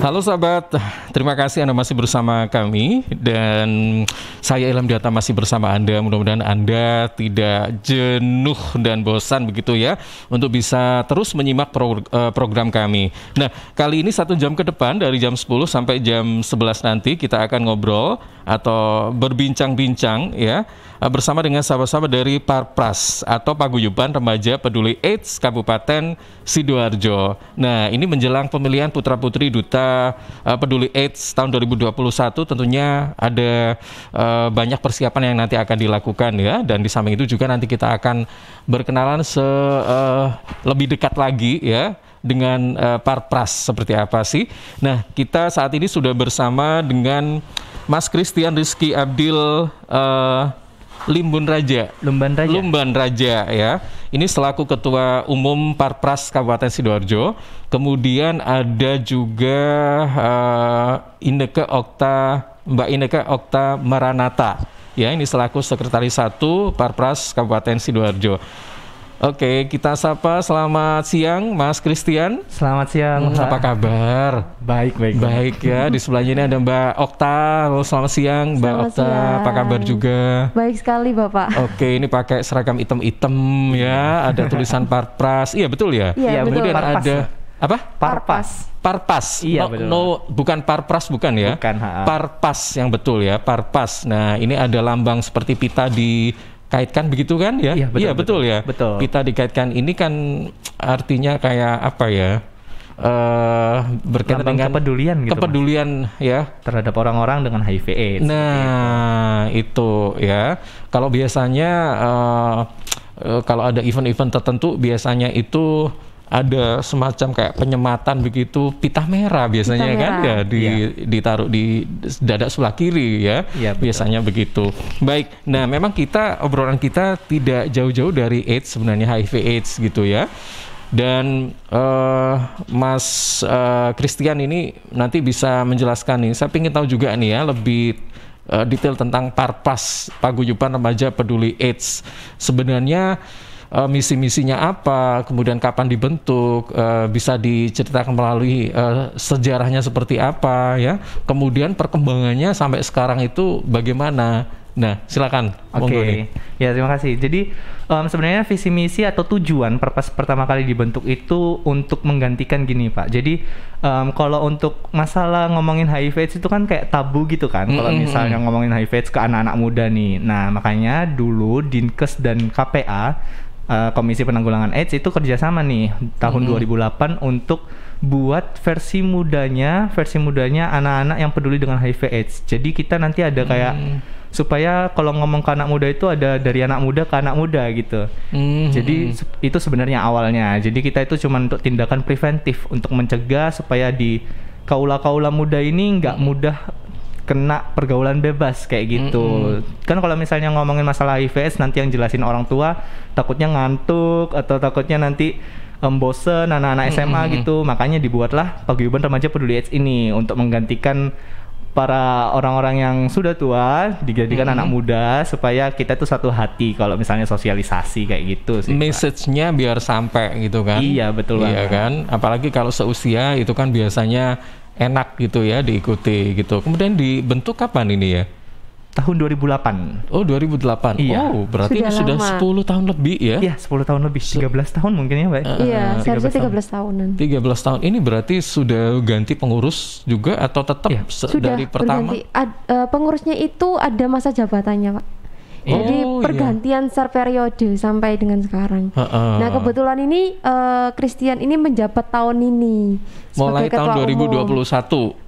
Halo sahabat, terima kasih Anda masih bersama kami dan saya Ilham Data masih bersama Anda. Mudah-mudahan Anda tidak jenuh dan bosan begitu ya untuk bisa terus menyimak program kami. Nah, kali ini 1 jam ke depan dari jam 10 sampai jam 11 nanti kita akan ngobrol atau berbincang-bincang ya bersama dengan sahabat-sahabat dari Parpras atau Paguyuban Remaja Peduli AIDS Kabupaten Sidoarjo. Nah, ini menjelang pemilihan putra-putri Duta Peduli AIDS tahun 2021, tentunya ada banyak persiapan yang nanti akan dilakukan ya, dan di samping itu juga nanti kita akan berkenalan lebih dekat lagi ya dengan Parpras seperti apa sih. Nah, kita saat ini sudah bersama dengan Mas Christian Rizky Abdil Lumban Raja ya. Ini selaku Ketua Umum Parpras Kabupaten Sidoarjo. Kemudian ada juga Mbak Inneke Okta Maranata. Ya, ini selaku Sekretaris 1 Parpras Kabupaten Sidoarjo. Oke, kita sapa. Selamat siang, Mas Christian. Selamat siang. Apa kabar? Baik ya. Di sebelahnya ini ada Mbak Okta. Halo, selamat siang, Mbak Okta. Apa kabar juga? Baik sekali, Bapak. Oke, ini pakai seragam hitam-hitam ya. Ada tulisan Parpras. Iya, betul ya? Iya, kemudian betul. ada apa? Parpas. Iya, betul. Bukan Parpras, bukan ya? Bukan. Parpas yang betul ya, Parpas. Nah, ini ada lambang seperti pita dikaitkan begitu kan ya? Iya, betul ya. Betul. Pita dikaitkan ini kan artinya kayak apa ya? Berkaitan dengan kepedulian gitu, kepedulian ya terhadap orang-orang dengan HIV/AIDS. Nah, itu ya. Kalau biasanya kalau ada event-event tertentu biasanya itu ada semacam kayak penyematan begitu, pita merah biasanya kan ya ditaruh di dada sebelah kiri ya. Iya, biasanya begitu. Baik. Nah, memang obrolan kita tidak jauh-jauh dari AIDS sebenarnya, HIV/AIDS gitu ya. Dan Mas Christian ini nanti bisa menjelaskan nih. Saya ingin tahu juga nih ya lebih detail tentang Parpras Paguyuban Remaja Peduli AIDS. Sebenarnya misi-misinya apa, kemudian kapan dibentuk, bisa diceritakan melalui sejarahnya seperti apa ya, kemudian perkembangannya sampai sekarang itu bagaimana. Nah, silakan. Oke. Ya, terima kasih. Jadi sebenarnya visi misi atau tujuan Parpras pertama kali dibentuk itu untuk menggantikan gini, Pak. Jadi kalau untuk masalah ngomongin HIV/AIDS itu kan kayak tabu gitu kan. Kalau misalnya ngomongin HIV/AIDS ke anak-anak muda nih. Nah, makanya dulu Dinkes dan KPA Komisi Penanggulangan AIDS itu kerjasama nih tahun 2008 untuk buat versi mudanya anak-anak yang peduli dengan HIV/AIDS. Jadi kita nanti ada kayak supaya kalau ngomong ke anak muda itu ada dari anak muda ke anak muda gitu. Jadi itu sebenarnya awalnya. Jadi kita itu cuma untuk tindakan preventif untuk mencegah supaya di kaula-kaula muda ini nggak mudah kena pergaulan bebas kayak gitu. Kan kalau misalnya ngomongin masalah HIV/AIDS nanti yang jelasin orang tua takutnya ngantuk atau takutnya nanti bosen anak-anak SMA gitu. Makanya dibuatlah Paguyuban Remaja Peduli AIDS ini untuk menggantikan para orang-orang yang sudah tua dijadikan anak muda supaya kita tuh satu hati kalau misalnya sosialisasi kayak gitu sih. Message-nya biar sampai gitu kan. Iya, betul banget. Iya kan, apalagi kalau seusia itu kan biasanya enak gitu ya diikuti gitu. Kemudian dibentuk kapan ini ya? Tahun 2008. Oh, 2008. Iya. Oh, berarti sudah 10 tahun lebih ya? Iya, 10 tahun lebih. 13 tahun mungkin ya, Pak. Iya, seharusnya 13 tahunan. 13 tahun. Ini berarti sudah ganti pengurus juga atau tetap dari pertama? Sudah, pengurusnya itu ada masa jabatannya, Pak. Jadi pergantian secara periode sampai dengan sekarang. Nah, kebetulan ini Christian ini menjabat tahun ini mulai tahun 2021.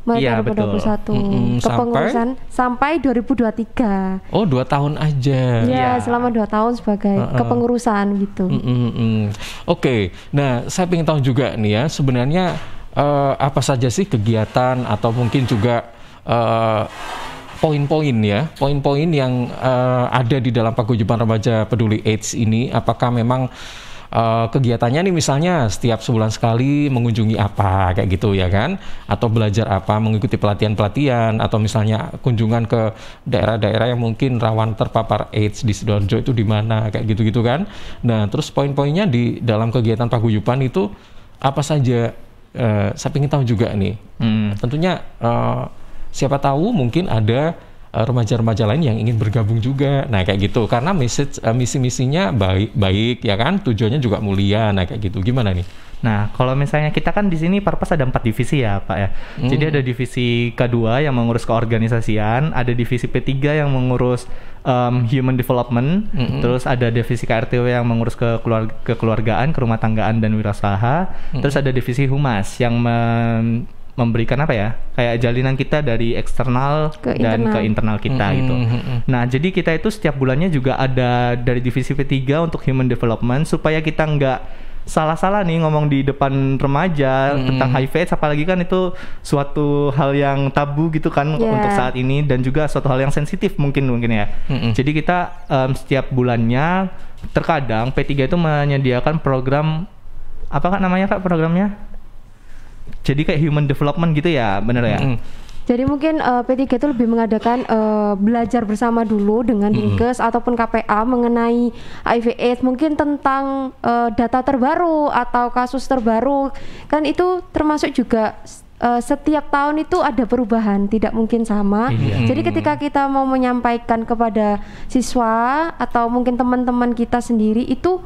Mulai 2021. Kepengurusan sampai 2023. Oh, 2 tahun aja. Iya, selama 2 tahun sebagai kepengurusan gitu. Oke. Nah, saya ingin tahu juga nih ya, sebenarnya apa saja sih kegiatan atau mungkin juga poin-poin yang ada di dalam Paguyuban Remaja Peduli AIDS ini. Apakah memang kegiatannya nih misalnya setiap sebulan sekali mengunjungi apa kayak gitu ya kan, atau belajar apa, mengikuti pelatihan-pelatihan, atau misalnya kunjungan ke daerah-daerah yang mungkin rawan terpapar AIDS di Sidoarjo itu di mana kayak gitu-gitu kan. Nah, terus poin-poinnya di dalam kegiatan paguyuban itu apa saja saya ingin tahu juga nih. Tentunya siapa tahu mungkin ada remaja-remaja lain yang ingin bergabung juga. Nah kayak gitu, karena misi-misinya baik ya kan, tujuannya juga mulia. Nah kayak gitu, gimana nih? Nah, kalau misalnya kita kan di sini Purpose ada 4 divisi ya, Pak ya. Jadi ada divisi K2 yang mengurus keorganisasian, ada divisi P3 yang mengurus human development, terus ada divisi KRTW yang mengurus kekeluargaan, kerumah tanggaan dan wirausaha, terus ada divisi Humas yang memberikan apa ya, kayak jalinan kita dari eksternal ke internal kita gitu. Nah, jadi kita itu setiap bulannya juga ada dari divisi P3 untuk human development supaya kita nggak salah-salah nih ngomong di depan remaja tentang HIV/AIDS, apalagi kan itu suatu hal yang tabu gitu kan untuk saat ini, dan juga suatu hal yang sensitif mungkin ya. Jadi kita setiap bulannya terkadang P3 itu menyediakan program apa kan namanya Kak programnya? Jadi kayak human development gitu ya, bener ya? Jadi mungkin P3 itu lebih mengadakan belajar bersama dulu dengan Dinkes ataupun KPA mengenai HIV/AIDS, mungkin tentang data terbaru atau kasus terbaru. Kan itu termasuk juga setiap tahun itu ada perubahan, tidak mungkin sama. Jadi ketika kita mau menyampaikan kepada siswa atau mungkin teman-teman kita sendiri itu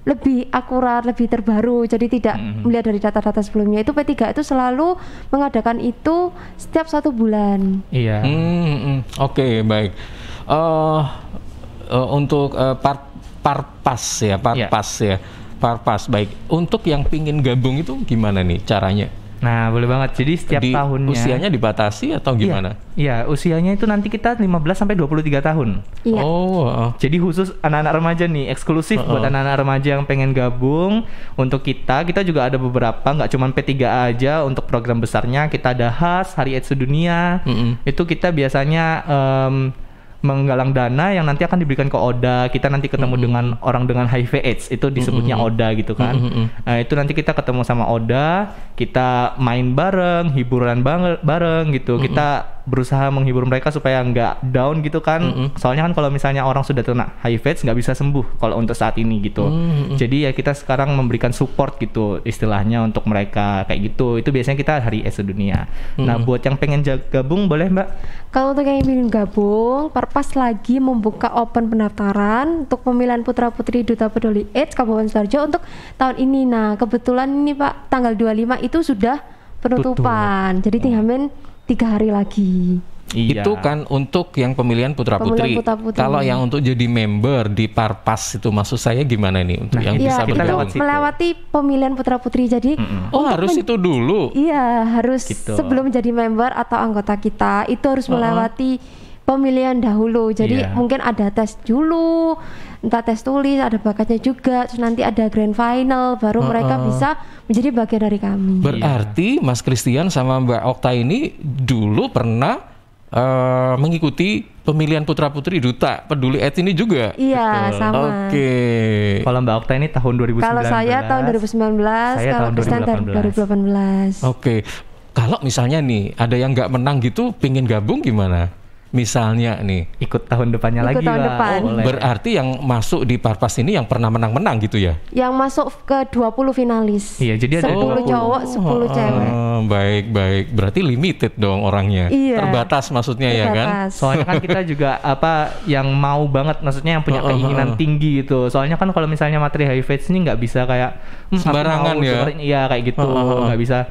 lebih akurat, lebih terbaru. Jadi tidak melihat dari data-data sebelumnya. Itu P3 itu selalu mengadakan itu setiap 1 bulan. Iya. Oke, baik. Untuk Parpas ya, Parpas. Baik. Untuk yang pingin gabung itu gimana nih caranya? Nah, boleh banget. Jadi setiap tahunnya usianya dibatasi atau gimana? Iya, usianya itu nanti kita 15 sampai 23 tahun. Iya. Jadi khusus anak-anak remaja nih, eksklusif buat anak-anak remaja yang pengen gabung. Untuk kita juga ada beberapa, nggak cuma P3 aja. Untuk program besarnya kita ada HAS, Hari AIDS Sedunia. Itu kita biasanya menggalang dana yang nanti akan diberikan ke ODA. Kita nanti ketemu dengan orang dengan HIV/AIDS, itu disebutnya ODA gitu kan. Nah, itu nanti kita ketemu sama ODA, kita main bareng, hiburan bareng gitu. Kita berusaha menghibur mereka supaya nggak down gitu kan. Soalnya kan kalau misalnya orang sudah kena HIV/AIDS nggak bisa sembuh kalau untuk saat ini gitu. Jadi ya kita sekarang memberikan support gitu istilahnya untuk mereka kayak gitu. Itu biasanya kita Hari AIDS Sedunia. Nah, buat yang pengen gabung boleh Mbak? Kalau untuk yang ingin gabung, Parpas lagi membuka open pendaftaran untuk pemilihan putra-putri Duta Peduli AIDS Kabupaten Sidoarjo untuk tahun ini. Nah, kebetulan ini Pak, tanggal 25 itu sudah penutupan. Jadi tinggal 3 hari lagi. Iya. Itu kan untuk yang pemilihan putra-putri. Kalau yang untuk jadi member di Parpas itu maksud saya gimana nih untuk yang bisa bergabung? Melewati pemilihan putra-putri. Jadi harus itu dulu. Iya, harus gitu. Sebelum jadi member atau anggota kita itu harus melewati pemilihan dahulu. Jadi mungkin ada tes dulu, entah tes tulis, ada bakatnya juga, terus nanti ada grand final, baru mereka bisa menjadi bagian dari kami. Berarti Mas Christian sama Mbak Okta ini dulu pernah mengikuti pemilihan putra-putri Duta Peduli AIDS ini juga? Iya, sama. Oke. Kalau Mbak Okta ini tahun 2019. Kalau saya tahun 2019, saya kalau tahun 2018. Oke. Kalau misalnya nih ada yang nggak menang gitu, pingin gabung gimana? Misalnya nih ikut tahun depannya lagi tahun depan. Berarti yang masuk di Parpas ini yang pernah menang-menang gitu ya? Yang masuk ke 20 finalis. Iya, jadi ada 10 cowok, 10 cewek. Baik. Berarti limited dong orangnya. Iya. Terbatas maksudnya ya kan? Soalnya kan kita juga yang mau banget, maksudnya yang punya keinginan tinggi gitu. Soalnya kan kalau misalnya materi HIV/AIDS ini nggak bisa kayak sembarangan ya. Iya kayak gitu, nggak bisa.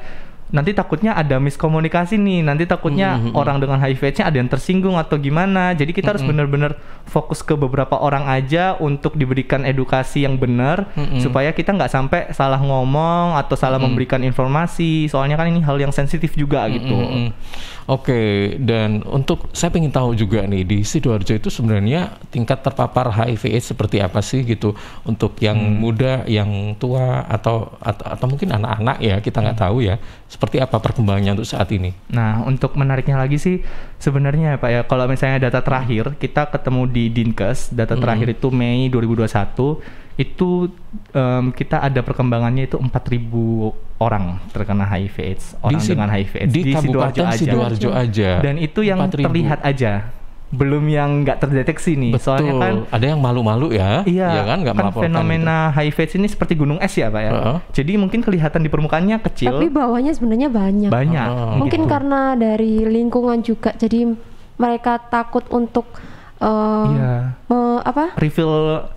Nanti takutnya ada miskomunikasi nih, nanti takutnya orang dengan HIV/AIDS-nya ada yang tersinggung atau gimana. Jadi kita harus benar-benar fokus ke beberapa orang aja untuk diberikan edukasi yang benar, supaya kita nggak sampai salah ngomong atau salah memberikan informasi. Soalnya kan ini hal yang sensitif juga gitu. Oke, dan untuk saya pengen tahu juga nih di Sidoarjo itu sebenarnya tingkat terpapar HIV/AIDS seperti apa sih gitu untuk yang muda, yang tua atau mungkin anak-anak ya, kita nggak tahu ya. Seperti apa perkembangannya untuk saat ini? Nah, untuk menariknya lagi sih sebenarnya Pak ya, kalau misalnya data terakhir kita ketemu di Dinkes, data terakhir itu Mei 2021 itu kita ada perkembangannya itu 4.000 orang terkena HIV/AIDS, orang dengan HIV/AIDS di Kabupaten Sidoarjo aja. Dan itu yang 4.000. terlihat aja. belum yang nggak terdeteksi nih. Betul. Soalnya kan ada yang malu-malu ya, iya, kan nggak kan melaporkan fenomena HIV AIDS ini seperti gunung es ya Pak ya. Jadi mungkin kelihatan di permukaannya kecil, Tapi bawahnya sebenarnya banyak. banyak. Mungkin karena dari lingkungan juga, jadi mereka takut untuk Iya. Reveal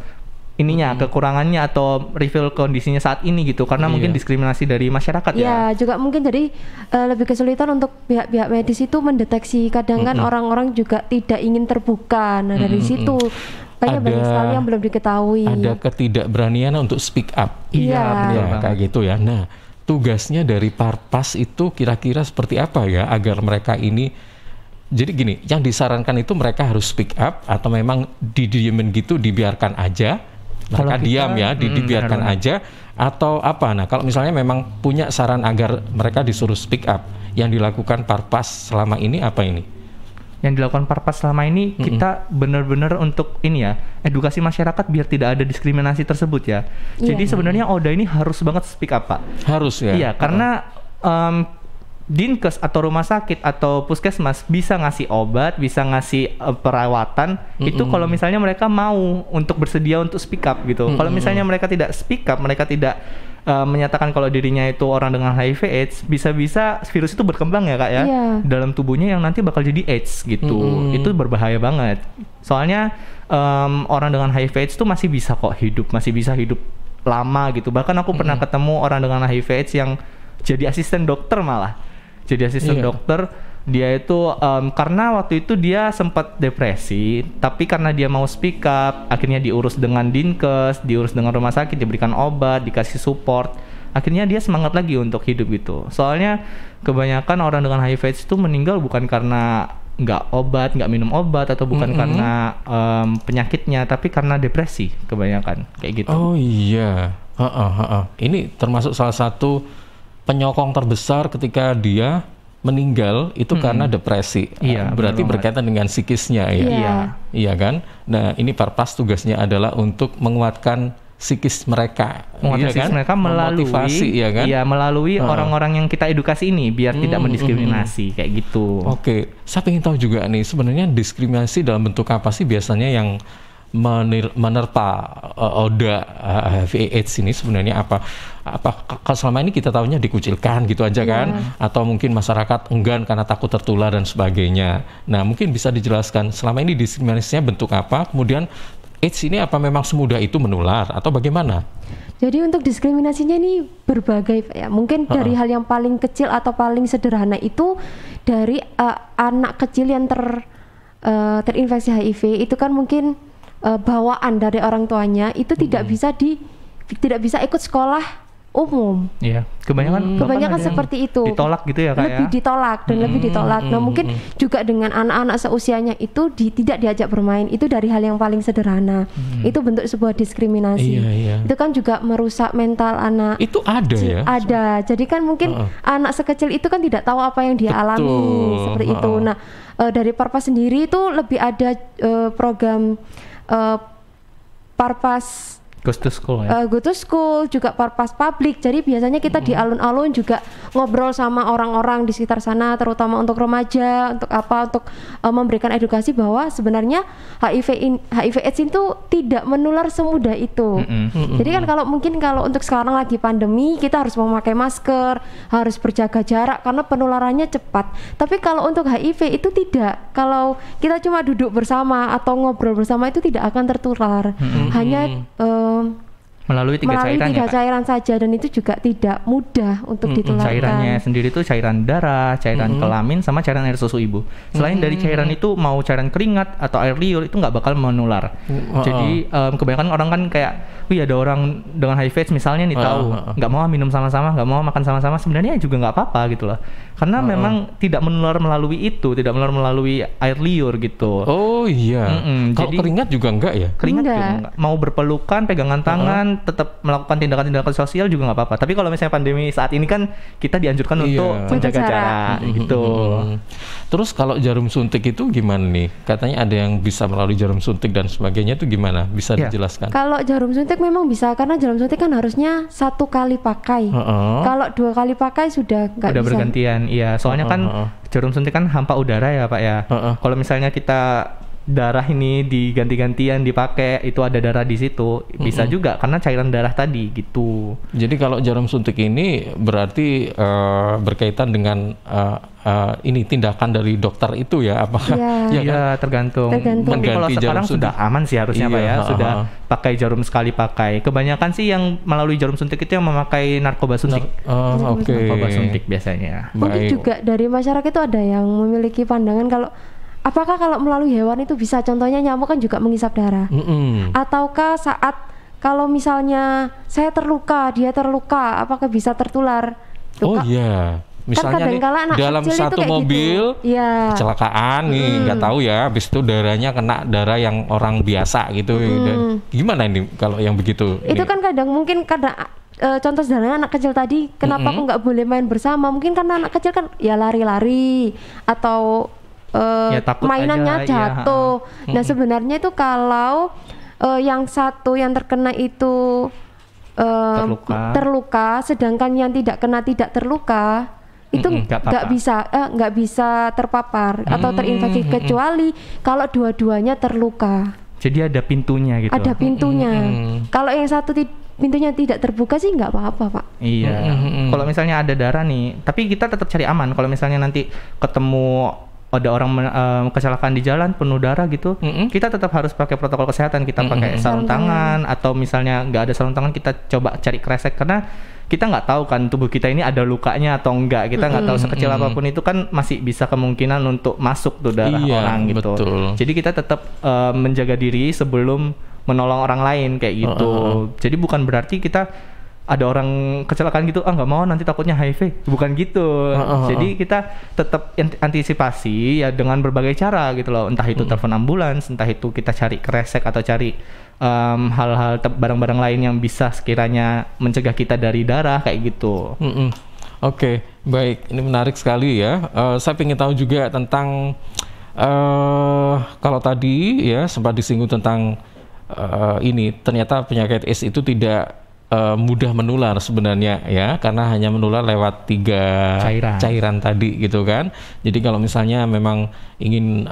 ininya, kekurangannya atau reveal kondisinya saat ini gitu, karena mungkin diskriminasi dari masyarakat ya. Ya, juga mungkin jadi lebih kesulitan untuk pihak-pihak medis itu mendeteksi. Kadang kan orang-orang juga tidak ingin terbuka. Nah, dari situ banyak sekali yang belum diketahui. Ada ketidakberanian untuk speak up. Iya, Ya, kayak gitu ya. Nah, tugasnya dari Parpas itu kira-kira seperti apa ya agar mereka ini, jadi gini, yang disarankan itu mereka harus speak up atau memang didiemin gitu, dibiarkan aja, mereka diam ya, dibiarkan aja atau apa? Nah, kalau misalnya memang punya saran agar mereka disuruh speak up, yang dilakukan Parpas selama ini apa ini? Yang dilakukan Parpas selama ini kita benar-benar untuk ini ya, edukasi masyarakat biar tidak ada diskriminasi tersebut ya. Jadi sebenarnya ODA ini harus banget speak up Pak. Harus ya? Iya, karena Dinkes atau rumah sakit atau puskesmas bisa ngasih obat, bisa ngasih perawatan itu kalau misalnya mereka mau untuk bersedia untuk speak up gitu. Kalau misalnya mereka tidak speak up, mereka tidak menyatakan kalau dirinya itu orang dengan HIV AIDS, bisa-bisa virus itu berkembang ya Kak ya, dalam tubuhnya yang nanti bakal jadi AIDS gitu. Itu berbahaya banget. Soalnya orang dengan HIV AIDS itu masih bisa kok hidup, masih bisa hidup lama gitu. Bahkan aku pernah ketemu orang dengan HIV AIDS yang jadi asisten dokter malah. Jadi asisten dokter, dia itu karena waktu itu dia sempat depresi, tapi karena dia mau speak up, akhirnya diurus dengan Dinkes, diurus dengan rumah sakit, diberikan obat, dikasih support, akhirnya dia semangat lagi untuk hidup gitu. Soalnya kebanyakan orang dengan HIV/AIDS itu meninggal bukan karena nggak minum obat atau bukan karena penyakitnya, tapi karena depresi kebanyakan kayak gitu. Oh iya, ini termasuk salah satu penyokong terbesar ketika dia meninggal itu karena depresi. Berarti berkaitan dengan psikisnya ya. Iya kan? Nah, ini Parpas tugasnya adalah untuk menguatkan psikis mereka. Psikis mereka melalui ya kan? Melalui orang-orang yang kita edukasi ini biar tidak mendiskriminasi kayak gitu. Oke, saya ingin tahu juga nih sebenarnya diskriminasi dalam bentuk apa sih biasanya yang menerpa ODA HIV/AIDS ini sebenarnya apa selama ini kita tahunya dikucilkan gitu aja kan, atau mungkin masyarakat enggan karena takut tertular dan sebagainya. Nah, mungkin bisa dijelaskan selama ini diskriminasinya bentuk apa, kemudian AIDS ini apa memang semudah itu menular atau bagaimana? Jadi untuk diskriminasinya ini berbagai ya. Mungkin dari hal yang paling kecil atau paling sederhana itu dari anak kecil yang terinfeksi HIV itu kan mungkin bawaan dari orang tuanya itu tidak bisa ikut sekolah umum. Iya, kebanyakan seperti itu. Ditolak gitu ya Kak lebih ditolak dan lebih ditolak. Nah, mungkin juga dengan anak-anak seusianya itu tidak diajak bermain, itu dari hal yang paling sederhana. Itu bentuk sebuah diskriminasi. Itu kan juga merusak mental anak. Itu ada ya? Ada. Jadi kan mungkin anak sekecil itu kan tidak tahu apa yang dia alami seperti itu. Nah, dari Parpas sendiri itu lebih ada program Parpas Goes to School ya? Go to School, juga Parpas Publik. Jadi biasanya kita di alun-alun juga ngobrol sama orang-orang di sekitar sana, terutama untuk remaja, untuk memberikan edukasi bahwa sebenarnya HIV/AIDS itu tidak menular semudah itu. Jadi kan kalau untuk sekarang lagi pandemi, kita harus memakai masker, harus berjaga jarak karena penularannya cepat. Tapi kalau untuk HIV itu tidak. Kalau kita cuma duduk bersama atau ngobrol bersama itu tidak akan tertular. Hanya melalui tiga cairan saja, dan itu juga tidak mudah untuk ditularkan. Cairannya sendiri itu cairan darah, cairan kelamin, sama cairan air susu ibu. Selain dari cairan itu, mau cairan keringat atau air liur itu nggak bakal menular. Jadi kebanyakan orang kan kayak, wih ada orang dengan HIV misalnya nih tahu nggak mau minum sama-sama, nggak mau makan sama-sama, sebenarnya juga nggak apa-apa gitu loh. Karena memang tidak menular melalui itu, tidak menular melalui air liur gitu. Oh iya. Kalau jadi keringat juga enggak ya? Keringat juga enggak. Mau berpelukan, pegangan tangan, tetap melakukan tindakan-tindakan sosial juga nggak apa-apa. Tapi kalau misalnya pandemi saat ini kan kita dianjurkan untuk menjaga jarak gitu. Terus kalau jarum suntik itu gimana nih? Katanya ada yang bisa melalui jarum suntik dan sebagainya, itu gimana? Bisa dijelaskan? Kalau jarum suntik memang bisa, karena jarum suntik kan harusnya 1 kali pakai. Kalau 2 kali pakai sudah nggak bisa. Bergantian, iya. Soalnya kan jarum suntik kan hampa udara ya Pak ya. Kalau misalnya kita darah ini diganti-gantian dipakai, itu ada darah di situ, bisa juga karena cairan darah tadi gitu. Jadi kalau jarum suntik ini berarti berkaitan dengan ini tindakan dari dokter itu ya, apakah? Iya, tergantung. Tapi kalau sekarang sudah aman sih harusnya Pak ya, sudah pakai jarum sekali pakai. Kebanyakan sih yang melalui jarum suntik itu yang memakai narkoba suntik. Narkoba suntik biasanya. Mungkin juga dari masyarakat itu ada yang memiliki pandangan kalau apakah kalau melalui hewan itu bisa, contohnya nyamuk kan juga menghisap darah, ataukah saat kalau misalnya saya terluka, dia terluka, apakah bisa tertular? Iya. Misalnya kan nih dalam satu mobil gitu. Kecelakaan nih, nggak tahu ya, habis itu darahnya kena darah yang orang biasa gitu. Dan gimana ini kalau yang begitu? Itu kan kadang mungkin karena contoh sederhana anak kecil tadi, kenapa aku nggak boleh main bersama? Mungkin karena anak kecil kan ya lari-lari atau mainannya jatuh. Nah sebenarnya itu kalau yang satu yang terkena itu terluka, sedangkan yang tidak kena tidak terluka, itu nggak bisa terpapar atau terinfeksi kecuali kalau dua-duanya terluka. Jadi ada pintunya gitu. Ada pintunya. Kalau yang satu pintunya tidak terbuka sih nggak apa-apa Pak. Iya. Kalau misalnya ada darah nih, tapi kita tetap cari aman. Kalau misalnya nanti ketemu ada orang kecelakaan di jalan penuh darah gitu, kita tetap harus pakai protokol kesehatan. Kita pakai sarung tangan, atau misalnya nggak ada sarung tangan, kita coba cari kresek, karena kita nggak tahu kan tubuh kita ini ada lukanya atau enggak. Kita nggak tahu sekecil apapun itu kan masih bisa kemungkinan untuk masuk tuh darah orang gitu. Jadi kita tetap menjaga diri sebelum menolong orang lain kayak gitu. Jadi bukan berarti kita ada orang kecelakaan gitu, nggak mau nanti takutnya HIV, bukan gitu. Jadi kita tetap antisipasi ya dengan berbagai cara gitu loh, entah itu telepon ambulans, entah itu kita cari kresek atau cari hal-hal barang-barang lain yang bisa sekiranya mencegah kita dari darah kayak gitu. Oke, baik, ini menarik sekali ya. Saya ingin tahu juga tentang kalau tadi ya sempat disinggung tentang ini, ternyata penyakit AIDS itu tidak mudah menular sebenarnya ya, karena hanya menular lewat 3 cairan tadi gitu kan. Jadi kalau misalnya memang ingin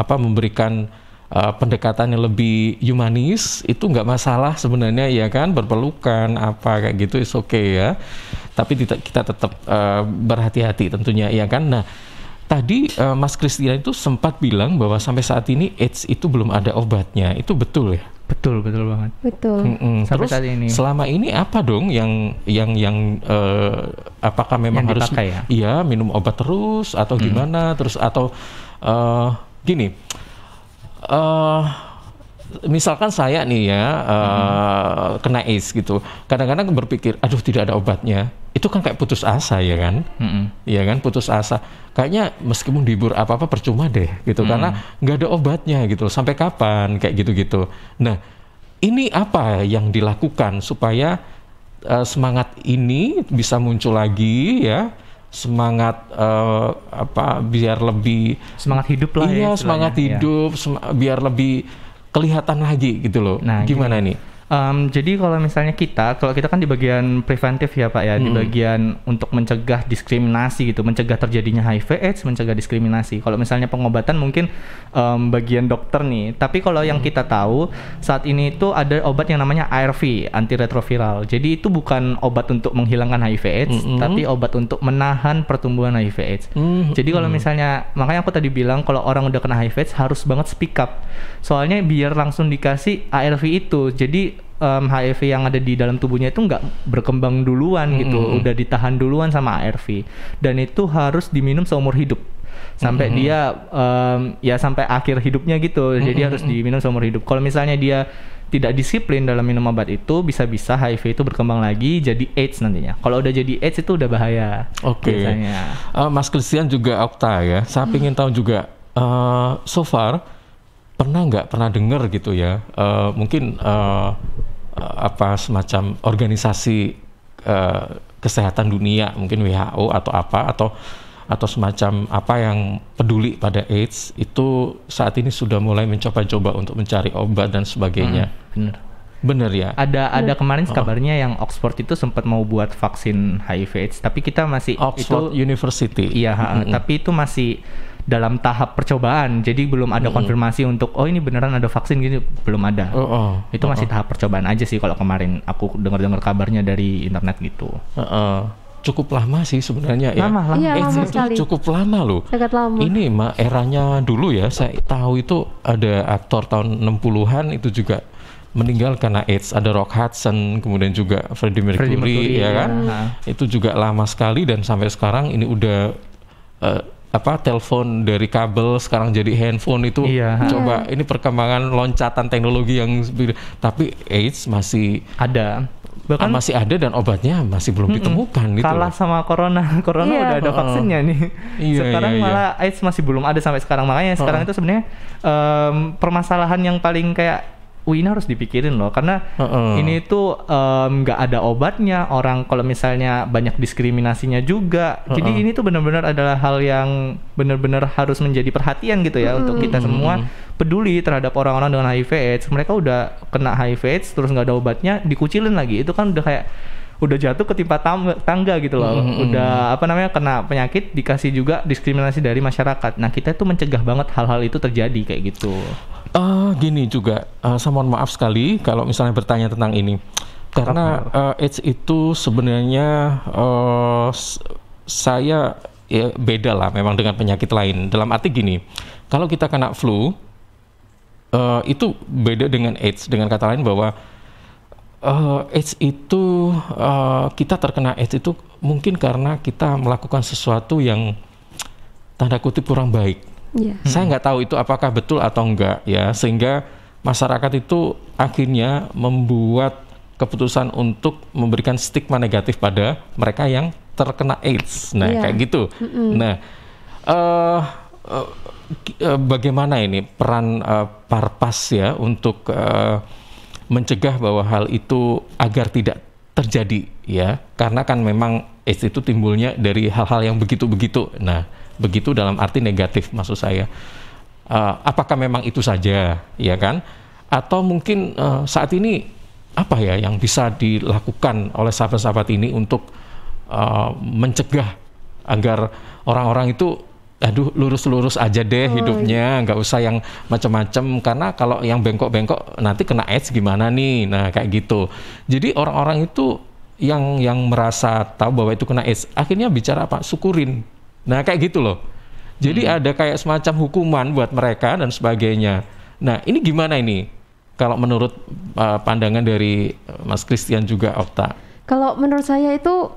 memberikan pendekatan yang lebih humanis, itu nggak masalah sebenarnya ya kan, berpelukan apa kayak gitu is okay ya. Tapi kita tetap berhati-hati tentunya ya kan. Nah tadi Mas Christian itu sempat bilang bahwa sampai saat ini AIDS itu belum ada obatnya, itu betul ya? Betul banget. Betul. Terus saat ini, selama ini apa dong yang apakah memang yang harus minum obat terus atau gimana? Terus atau gini, misalkan saya nih ya kena AIDS gitu, kadang-kadang berpikir, aduh tidak ada obatnya, itu kan kayak putus asa ya kan, ya kan, putus asa. Kayaknya meskipun dihibur apa-apa percuma deh gitu, karena nggak ada obatnya gitu. Sampai kapan kayak gitu-gitu. Nah ini apa yang dilakukan supaya semangat ini bisa muncul lagi ya? Semangat biar lebih semangat hidup lah ya, semangat hidup biar lebih kelihatan lagi gitu loh. Nah, gimana nih? Jadi kalau misalnya kalau kita kan di bagian preventif ya Pak ya, di bagian untuk mencegah diskriminasi gitu, mencegah terjadinya HIV/AIDS, mencegah diskriminasi. Kalau misalnya pengobatan mungkin bagian dokter nih. Tapi kalau yang kita tahu saat ini itu ada obat yang namanya ARV, antiretroviral. Jadi itu bukan obat untuk menghilangkan HIV/AIDS, tapi obat untuk menahan pertumbuhan HIV/AIDS. Jadi kalau misalnya, makanya aku tadi bilang kalau orang udah kena HIV/AIDS harus banget speak up. Soalnya biar langsung dikasih ARV itu. Jadi HIV yang ada di dalam tubuhnya itu nggak berkembang duluan gitu, udah ditahan duluan sama ARV, dan itu harus diminum seumur hidup sampai dia sampai akhir hidupnya gitu. Jadi harus diminum seumur hidup. Kalau misalnya dia tidak disiplin dalam minum obat itu, bisa-bisa HIV itu berkembang lagi jadi AIDS nantinya. Kalau udah jadi AIDS itu udah bahaya. Biasanya. Mas Christian juga Okta ya, saya ingin tahu juga so far pernah dengar gitu ya, mungkin semacam organisasi kesehatan dunia, mungkin WHO atau semacam apa yang peduli pada AIDS itu saat ini sudah mulai mencoba-coba untuk mencari obat dan sebagainya. Bener ya? Ada kemarin kabarnya yang Oxford itu sempat mau buat vaksin HIV/AIDS, tapi kita masih Oxford University. Iya, tapi itu masih dalam tahap percobaan. Jadi belum ada konfirmasi untuk oh ini beneran ada vaksin gitu, belum ada. Itu masih tahap percobaan aja sih kalau kemarin aku dengar-dengar kabarnya dari internet gitu. Cukup lama sih sebenarnya ya. Lama. Iya, lama itu sekali. cukup lama loh. Sangat lama. Ini eranya dulu ya, saya tahu itu ada aktor tahun 60-an itu juga meninggal karena AIDS. Ada Rock Hudson, kemudian juga Freddie Mercury ya kan. Itu juga lama sekali dan sampai sekarang ini udah telepon dari kabel sekarang jadi handphone itu. Coba ini perkembangan loncatan teknologi yang tapi AIDS masih ada. Bahkan masih ada dan obatnya masih belum ditemukan gitu. Kalah sama corona udah ada vaksinnya nih. Sekarang malah AIDS masih belum ada sampai sekarang. Makanya sekarang itu sebenarnya permasalahan yang paling kayak ini harus dipikirin loh, karena ini tuh nggak ada obatnya, orang kalau misalnya banyak diskriminasinya juga. Jadi ini tuh benar-benar adalah hal yang benar-benar harus menjadi perhatian gitu ya untuk kita semua peduli terhadap orang-orang dengan HIV/AIDS. Mereka udah kena HIV/AIDS terus nggak ada obatnya, dikucilin lagi. Itu kan udah kayak udah jatuh ketimpa tangga gitu loh. Udah kena penyakit, dikasih juga diskriminasi dari masyarakat. Nah kita tuh mencegah banget hal-hal itu terjadi kayak gitu. Gini juga, saya mohon maaf sekali kalau misalnya bertanya tentang ini, karena AIDS itu sebenarnya saya ya beda lah memang dengan penyakit lain. Dalam arti gini, kalau kita kena flu itu beda dengan AIDS. Dengan kata lain bahwa AIDS itu kita terkena AIDS itu mungkin karena kita melakukan sesuatu yang tanda kutip kurang baik. Saya nggak tahu itu apakah betul atau enggak ya, sehingga masyarakat itu akhirnya membuat keputusan untuk memberikan stigma negatif pada mereka yang terkena AIDS. Nah kayak gitu. Nah bagaimana ini peran Parpas ya untuk mencegah bahwa hal itu agar tidak terjadi ya, karena kan memang AIDS itu timbulnya dari hal-hal yang begitu-begitu. Nah begitu dalam arti negatif maksud saya. Apakah memang itu saja ya kan? Atau mungkin saat ini apa ya yang bisa dilakukan oleh sahabat-sahabat ini untuk mencegah agar orang-orang itu lurus-lurus aja deh hidupnya, nggak usah yang macam-macam, karena kalau yang bengkok-bengkok nanti kena AIDS gimana nih. Nah kayak gitu. Jadi orang-orang itu yang merasa tahu bahwa itu kena AIDS akhirnya bicara apa? Syukurin. Nah kayak gitu loh. Jadi ada kayak semacam hukuman buat mereka dan sebagainya. Nah ini gimana ini kalau menurut pandangan dari Mas Christian juga, Okta? Kalau menurut saya itu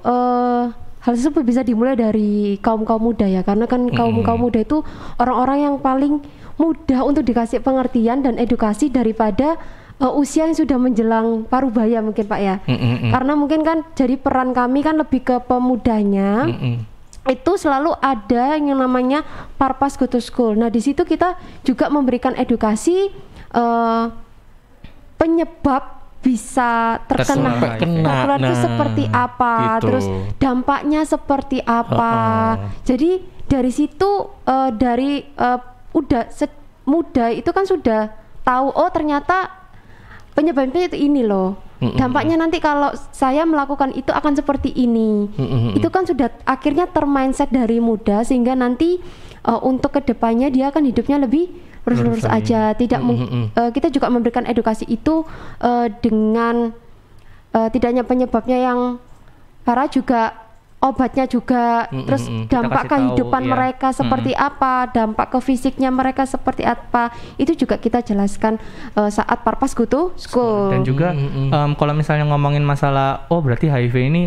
hal tersebut bisa dimulai dari kaum muda ya, karena kan kaum muda itu orang-orang yang paling mudah untuk dikasih pengertian dan edukasi daripada usia yang sudah menjelang parubaya mungkin Pak ya. Karena mungkin kan jadi peran kami kan lebih ke pemudanya. Itu selalu ada yang namanya Parpas Go to School. Nah di situ kita juga memberikan edukasi penyebab bisa terkena itu seperti apa, gitu. Terus dampaknya seperti apa. Jadi dari situ muda itu kan sudah tahu, oh ternyata penyebabnya itu ini loh. Dampaknya nanti kalau saya melakukan itu akan seperti ini. Itu kan sudah akhirnya termindset dari muda, sehingga nanti untuk kedepannya dia akan hidupnya lebih lurus-lurus aja. Tidak kita juga memberikan edukasi itu dengan tidak hanya penyebabnya yang parah, juga obatnya juga, terus dampak kehidupan mereka seperti apa, dampak ke fisiknya mereka seperti apa, itu juga kita jelaskan saat Parpas Go to School. Dan juga kalau misalnya ngomongin masalah, oh berarti HIV ini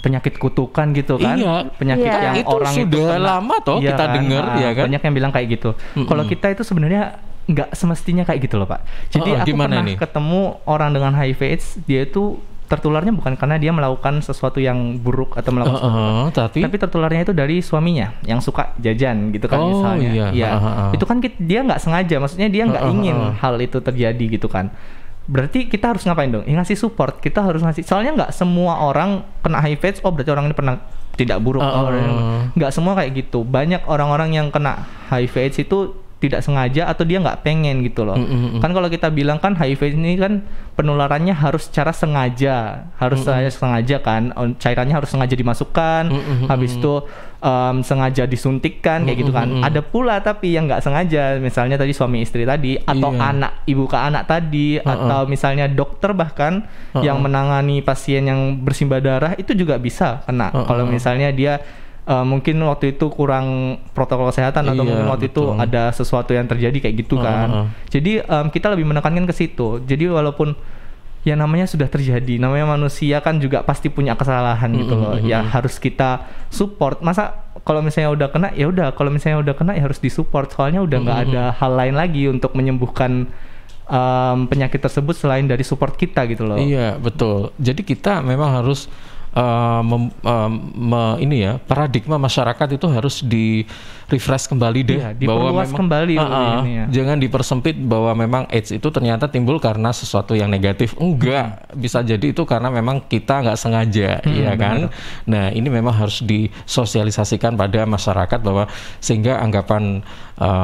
penyakit kutukan gitu kan, penyakit yang itu orang sudah itu lama toh kita dengar ya kan, banyak yang bilang kayak gitu. Kalau kita itu sebenarnya nggak semestinya kayak gitu loh Pak. Jadi aku pernah ketemu orang dengan HIV/AIDS, dia itu tertularnya bukan karena dia melakukan sesuatu yang buruk atau melakukan tapi tertularnya itu dari suaminya yang suka jajan gitu kan, misalnya. Itu kan dia nggak sengaja, maksudnya dia nggak ingin hal itu terjadi gitu kan. Berarti kita harus ngapain dong? Ngasih support. Kita harus ngasih. Soalnya nggak semua orang kena HIV/AIDS, oh berarti orang ini pernah tidak buruk. Nggak semua kayak gitu. Banyak orang-orang yang kena HIV/AIDS itu tidak sengaja atau dia nggak pengen gitu loh. Kan kalau kita bilang kan HIV ini kan penularannya harus secara sengaja, sengaja kan, cairannya harus sengaja dimasukkan, habis itu sengaja disuntikkan kayak gitu kan. Ada pula tapi yang nggak sengaja, misalnya tadi suami istri tadi, atau anak ibu ke anak tadi, atau misalnya dokter bahkan yang menangani pasien yang bersimbah darah itu juga bisa kena. Kalau misalnya dia mungkin waktu itu kurang protokol kesehatan atau mungkin waktu itu ada sesuatu yang terjadi kayak gitu kan. Jadi kita lebih menekankan ke situ. Jadi walaupun ya namanya sudah terjadi, namanya manusia kan juga pasti punya kesalahan gitu loh. Ya harus kita support. Masa kalau misalnya udah kena ya udah, kalau misalnya udah kena ya harus disupport. Soalnya udah nggak ada hal lain lagi untuk menyembuhkan penyakit tersebut selain dari support kita gitu loh. Iya betul. Jadi kita memang harus ini ya, paradigma masyarakat itu harus di refresh kembali deh, bahwa memang kembali ini ya. Jangan dipersempit bahwa memang AIDS itu ternyata timbul karena sesuatu yang negatif. Enggak, bisa jadi itu karena memang kita nggak sengaja, ya kan. Nah ini memang harus disosialisasikan pada masyarakat bahwa sehingga anggapan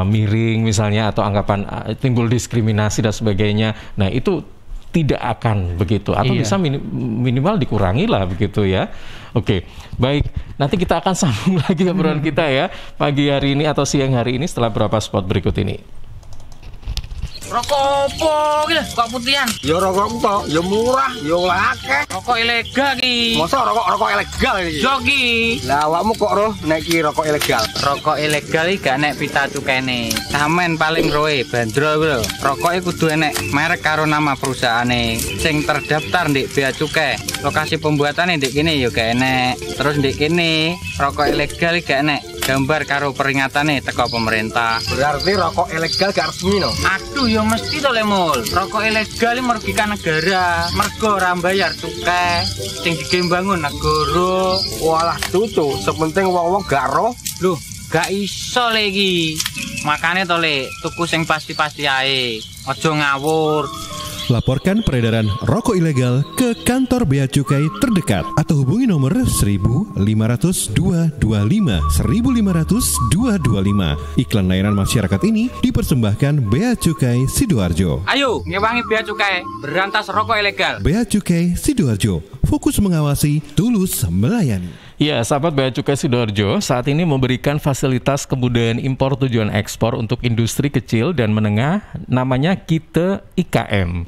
miring misalnya atau anggapan timbul diskriminasi dan sebagainya. Nah itu tidak akan begitu, atau bisa minimal dikurangi lah begitu ya. Oke, baik, nanti kita akan sambung lagi obrolan kita ya pagi hari ini atau siang hari ini setelah beberapa spot berikut ini. Rokok opo iki kok putihan? Ya rokok tok, ya murah, ya akeh. Rokok ilegal iki. Masa rokok ilegal iki? Yo iki. Lah awakmu kok roh nek iki rokok ilegal? Rokok ilegal iki gak nek pita cukene. Sampeyan paling roe bandro iku lho. Rokok iku kudu enek merek karo nama perusahaane sing terdaftar ndek Bea Cukai. Lokasi pembuatane ndek kene ya gak enek. Terus ndek kene rokok ilegal iki gak enek gambar karo peringatane teko pemerintah. Berarti rokok ilegal gak resmi no? Aduh ya mesti to le Mul. Rokok ilegal iki merugikan negara. Mergo ora mbayar cukai sing digembangun negara. Walah cucu, sepenting wong-wong gak roh. Loh, gak iso le iki. Makane to le tuku sing pasti-pasti ae. Aja ngawur. Laporkan peredaran rokok ilegal ke kantor Bea Cukai terdekat atau hubungi nomor 1500 225 1500 225. Iklan layanan masyarakat ini dipersembahkan Bea Cukai Sidoarjo. Ayo ngewangi Bea Cukai, berantas rokok ilegal. Bea Cukai Sidoarjo, fokus mengawasi, tulus melayani. Ya, sahabat Bea Cukai Sidoarjo saat ini memberikan fasilitas kebudayaan impor tujuan ekspor untuk industri kecil dan menengah, namanya Kite IKM.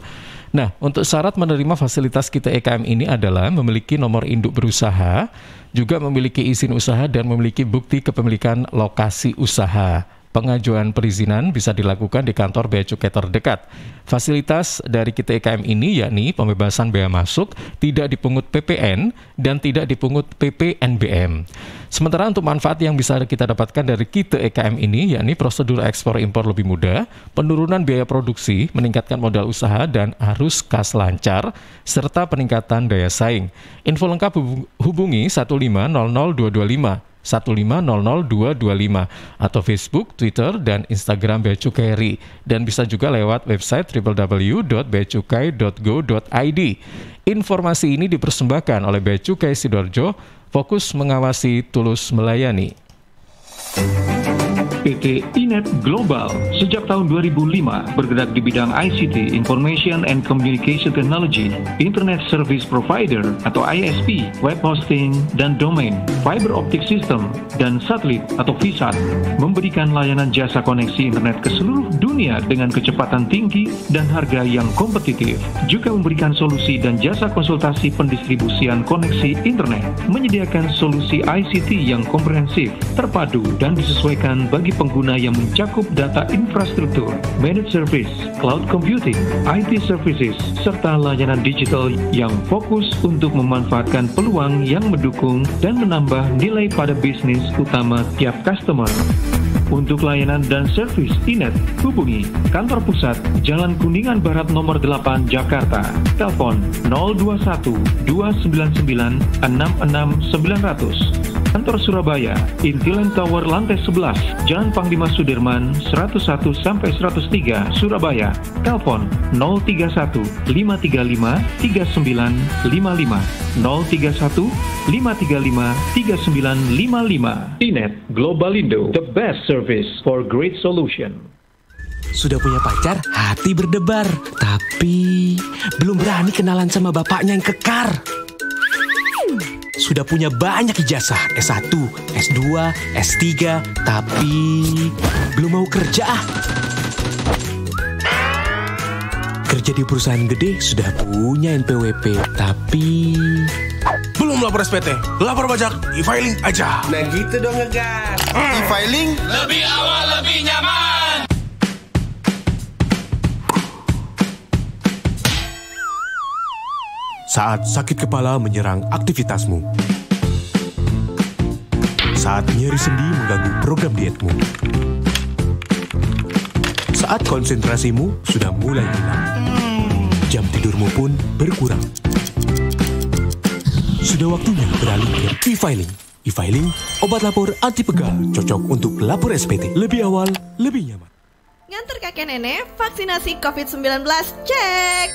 Nah, untuk syarat menerima fasilitas Kite IKM ini adalah memiliki nomor induk berusaha, juga memiliki izin usaha dan memiliki bukti kepemilikan lokasi usaha. Pengajuan perizinan bisa dilakukan di kantor Bea Cukai terdekat. Fasilitas dari Kite IKM ini yakni pembebasan bea masuk, tidak dipungut PPN, dan tidak dipungut PPNBM. Sementara untuk manfaat yang bisa kita dapatkan dari Kite IKM ini yakni prosedur ekspor impor lebih mudah, penurunan biaya produksi, meningkatkan modal usaha dan arus kas lancar, serta peningkatan daya saing. Info lengkap hubungi 1500225. 1500225 atau Facebook, Twitter, dan Instagram Bea Cukai RI, dan bisa juga lewat website www.beacukai.go.id. Informasi ini dipersembahkan oleh Bea Cukai Sidoarjo, fokus mengawasi, tulus melayani. PT Inet Global sejak tahun 2005 bergerak di bidang ICT, Information and Communication Technology, Internet Service Provider atau ISP, web hosting dan domain, fiber optic system, dan satelit atau VSAT, memberikan layanan jasa koneksi internet ke seluruh dunia dengan kecepatan tinggi dan harga yang kompetitif. Juga memberikan solusi dan jasa konsultasi pendistribusian koneksi internet, menyediakan solusi ICT yang komprehensif, terpadu, dan disesuaikan bagi pengguna yang mencakup data infrastruktur, managed service, cloud computing, IT services, serta layanan digital yang fokus untuk memanfaatkan peluang yang mendukung dan menambah nilai pada bisnis utama tiap customer. Untuk layanan dan servis Inet, hubungi kantor pusat Jalan Kuningan Barat nomor 8 Jakarta. Telepon 021 299 66900. Kantor Surabaya, Intiland Tower lantai 11, Jalan Panglima Sudirman 101 sampai 103 Surabaya. Telepon 031 535 3955 031 535 3955. Inet Globalindo, the best service for great solution. Sudah punya pacar, hati berdebar. Tapi belum berani kenalan sama bapaknya yang kekar. Sudah punya banyak ijazah, S1, S2, S3, tapi belum mau kerja. Kerja di perusahaan gede, sudah punya NPWP, tapi belum lapor SPT, lapor pajak, e-filing aja. Nah gitu dong ngegas. E-filing lebih awal, lebih nyaman. saat sakit kepala menyerang aktivitasmu, saat nyeri sendi mengganggu program dietmu, saat konsentrasimu sudah mulai hilang, jam tidurmu pun berkurang. Sudah waktunya beralih ke e-filing. E-filing, obat lapor anti pegal, cocok untuk lapor SPT. Lebih awal, lebih nyaman. Nganter kakek nenek vaksinasi COVID-19, cek!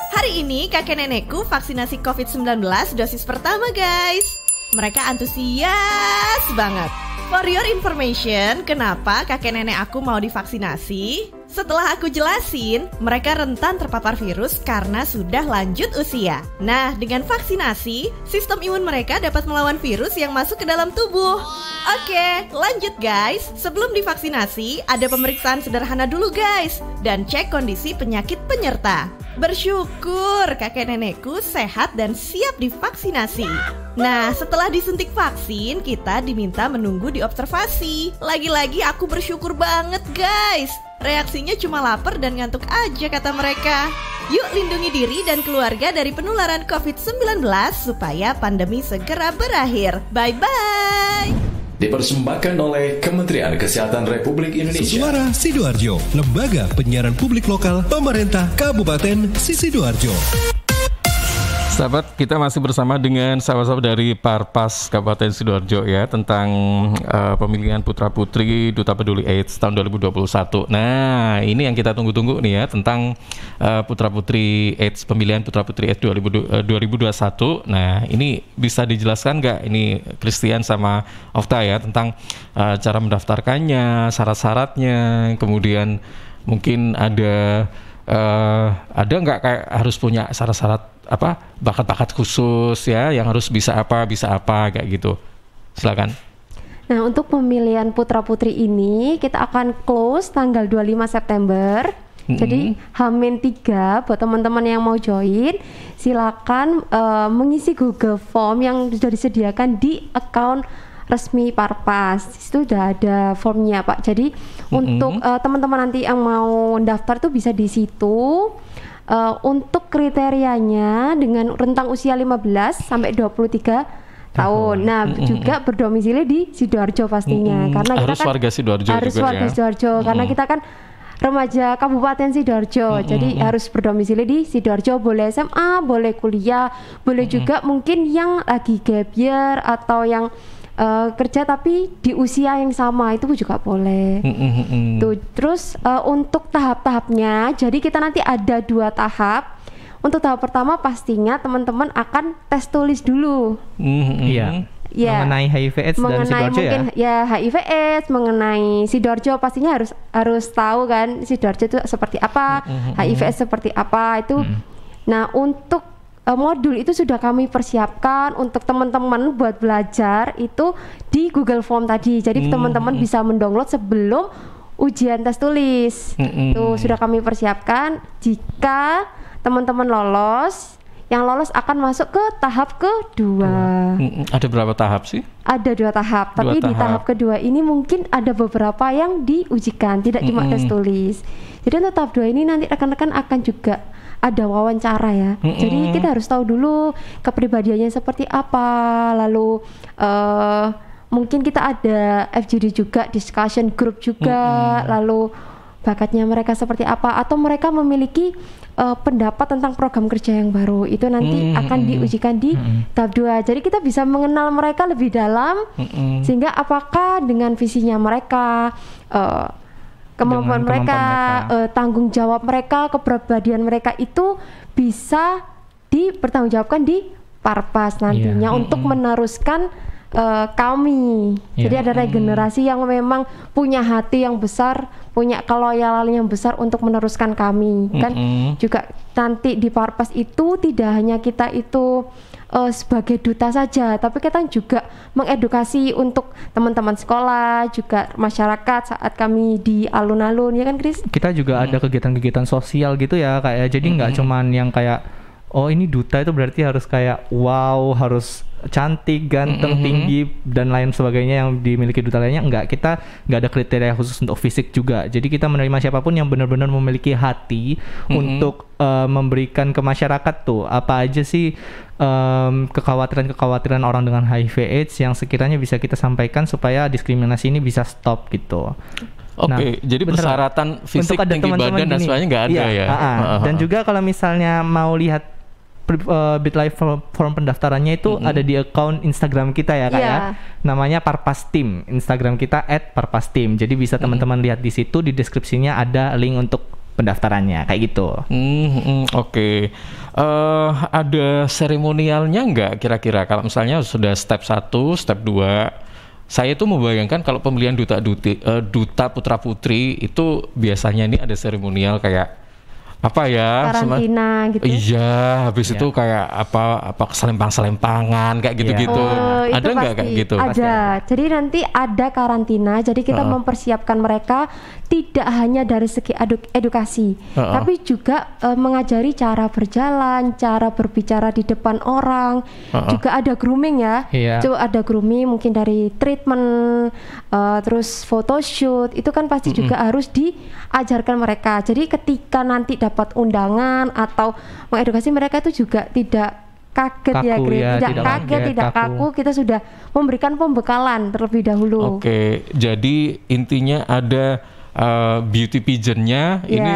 Hari ini kakek nenekku vaksinasi COVID-19 dosis pertama, guys. Mereka antusias banget. For your information, kenapa kakek nenek aku mau divaksinasi? Setelah aku jelasin, mereka rentan terpapar virus karena sudah lanjut usia. Nah, dengan vaksinasi, sistem imun mereka dapat melawan virus yang masuk ke dalam tubuh. Oke, lanjut guys. Sebelum divaksinasi, ada pemeriksaan sederhana dulu guys. Dan cek kondisi penyakit penyerta. Bersyukur kakek nenekku sehat dan siap divaksinasi. Nah, setelah disuntik vaksin, kita diminta menunggu di observasi. Lagi-lagi aku bersyukur banget guys. Reaksinya cuma lapar dan ngantuk aja kata mereka. Yuk lindungi diri dan keluarga dari penularan COVID-19 supaya pandemi segera berakhir. Bye-bye. Dipersembahkan oleh Kementerian Kesehatan Republik Indonesia. Suara Sidoarjo, Lembaga Penyiaran Publik Lokal Pemerintah Kabupaten Sidoarjo. Sahabat, kita masih bersama dengan sahabat-sahabat dari Parpas Kabupaten Sidoarjo ya, tentang pemilihan putra-putri Duta Peduli AIDS tahun 2021. Nah, ini yang kita tunggu-tunggu nih ya, tentang putra-putri AIDS, pemilihan putra-putri AIDS 2021. Nah, ini bisa dijelaskan nggak ini Christian sama Ofta ya, tentang cara mendaftarkannya, syarat-syaratnya, kemudian mungkin ada nggak kayak harus punya syarat-syarat apa bakat-bakat khusus ya yang harus bisa apa kayak gitu. Silakan. Nah, untuk pemilihan putra-putri ini kita akan close tanggal 25 September. Jadi H-3 buat teman-teman yang mau join, silakan mengisi Google Form yang sudah disediakan di account resmi Parpas. Itu sudah ada formnya Pak. Jadi untuk teman-teman nanti yang mau daftar tuh bisa di situ. Untuk kriterianya dengan rentang usia 15 sampai 23 tahun. Nah, juga berdomisili di Sidoarjo pastinya. Karena harus kita kan warga Sidoarjo harus juga warga ya. Sidoarjo karena kita kan remaja Kabupaten Sidoarjo. Jadi harus berdomisili di Sidoarjo, boleh SMA, boleh kuliah, boleh juga mungkin yang lagi gap year atau yang kerja tapi di usia yang sama itu juga boleh. Tuh, terus untuk tahap-tahapnya, jadi kita nanti ada 2 tahap. Untuk tahap pertama pastinya teman-teman akan tes tulis dulu. Iya. Ya, mengenai HIV/AIDS dan Sidoarjo mungkin, ya HIV/AIDS, mengenai Sidoarjo pastinya harus tahu kan Sidoarjo itu seperti apa, HIV/AIDS seperti apa itu. Nah, untuk modul itu sudah kami persiapkan untuk teman-teman buat belajar itu di Google Form tadi. Jadi teman-teman bisa mendownload sebelum ujian tes tulis. Tuh sudah kami persiapkan. Jika teman-teman lolos, yang lolos akan masuk ke tahap kedua. Ada berapa tahap sih? Ada 2 tahap. Tapi di tahap kedua ini mungkin ada beberapa yang diujikan, tidak cuma tes tulis. Jadi untuk tahap 2 ini nanti rekan-rekan akan juga ada wawancara ya. Jadi kita harus tahu dulu kepribadiannya seperti apa. Lalu mungkin kita ada FGD juga, discussion group juga. Lalu bakatnya mereka seperti apa, atau mereka memiliki pendapat tentang program kerja yang baru. Itu nanti akan diujikan di tahap 2. Jadi kita bisa mengenal mereka lebih dalam, sehingga apakah dengan visinya mereka, kemampuan mereka, tanggung jawab mereka, kepribadian mereka itu bisa dipertanggungjawabkan di Parpas nantinya untuk meneruskan kami. Jadi ada regenerasi yang memang punya hati yang besar, punya keloyalan yang besar untuk meneruskan kami. Kan juga nanti di Parpas itu tidak hanya kita itu sebagai duta saja, tapi kita juga mengedukasi untuk teman-teman sekolah, juga masyarakat saat kami di alun-alun, ya kan Chris? Kita juga ada kegiatan-kegiatan sosial gitu ya, kayak jadi nggak cuman yang kayak oh ini duta itu berarti harus kayak wow, harus cantik, ganteng, tinggi dan lain sebagainya yang dimiliki duta lainnya. Enggak, kita nggak ada kriteria khusus untuk fisik juga. Jadi kita menerima siapapun yang benar-benar memiliki hati untuk memberikan ke masyarakat tuh apa aja sih kekhawatiran orang dengan HIV/AIDS yang sekiranya bisa kita sampaikan supaya diskriminasi ini bisa stop gitu. Oke, jadi persyaratan fisik, tinggi badan dan sebagainya nggak ada ya? Dan juga kalau misalnya mau lihat BitLife form pendaftarannya itu ada di account Instagram kita ya Kak ya. Namanya Parpas Team. Instagram kita @parpasteam. Jadi bisa teman-teman lihat di situ, di deskripsinya ada link untuk pendaftarannya kayak gitu. Oke. Ada seremonialnya nggak kira-kira kalau misalnya sudah step 1, step 2? Saya itu membayangkan kalau pemilihan duta putra putri itu biasanya ini ada seremonial kayak apa ya, karantina gitu. Iya, habis itu kayak apa selempang-selempangan kayak gitu-gitu. Ada nggak kayak gitu? Ada. Jadi nanti ada karantina. Jadi kita mempersiapkan mereka tidak hanya dari segi edukasi, tapi juga mengajari cara berjalan, cara berbicara di depan orang. Juga ada grooming ya. Coba ada grooming mungkin dari treatment, terus photoshoot. Itu kan pasti juga harus diajarkan mereka. Jadi ketika nanti dapat undangan atau mengedukasi mereka itu juga tidak kaget tidak kaget, tidak kaku. Kita sudah memberikan pembekalan terlebih dahulu. Oke, jadi intinya ada beauty pageant-nya ini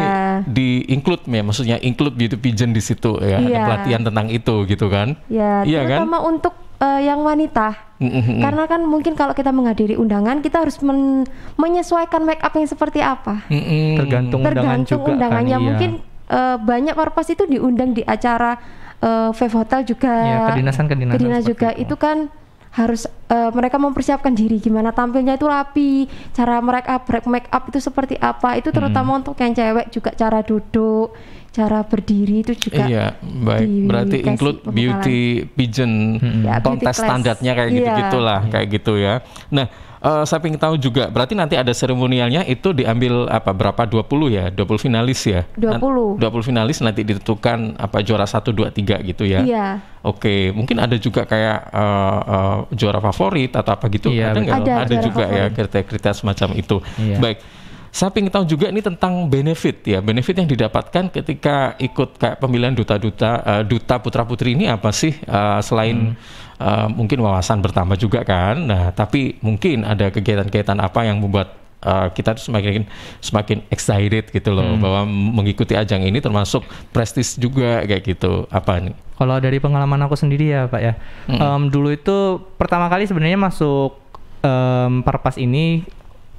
di-include ya, maksudnya include beauty pageant di situ ya, ada pelatihan tentang itu gitu kan? Iya, terutama kan? Untuk yang wanita. Karena kan mungkin kalau kita menghadiri undangan kita harus menyesuaikan make up yang seperti apa. Tergantung undangannya kan, mungkin banyak Parpas itu diundang di acara Five Hotel juga, kedinasan juga itu kan harus mereka mempersiapkan diri gimana tampilnya itu rapi, cara mereka make up itu seperti apa, itu terutama untuk yang cewek juga cara duduk, cara berdiri itu juga. Iya, baik. Berarti include beauty pageant, kontes standarnya kayak gitu-gitulah, kayak gitu ya. Nah, saya ingin tahu juga, berarti nanti ada seremonialnya itu diambil berapa 20 ya? 20 finalis ya? 20 finalis nanti ditentukan juara 1, 2, 3 gitu ya? Iya. Oke, mungkin ada juga kayak juara favorit atau apa gitu? Iya, ada nggak? Ada juga favorit. Ya kriteria-kriteria semacam itu. Iya. Baik. Saya ingin tahu juga ini tentang benefit yang didapatkan ketika ikut kayak pemilihan duta putra putri ini apa sih, selain mungkin wawasan bertambah juga kan. Nah, tapi mungkin ada kegiatan-kegiatan apa yang membuat kita tuh semakin excited gitu loh bahwa mengikuti ajang ini, termasuk prestis juga kayak gitu. Apa nih? Kalau dari pengalaman aku sendiri ya Pak ya, dulu itu pertama kali sebenarnya masuk Parpas ini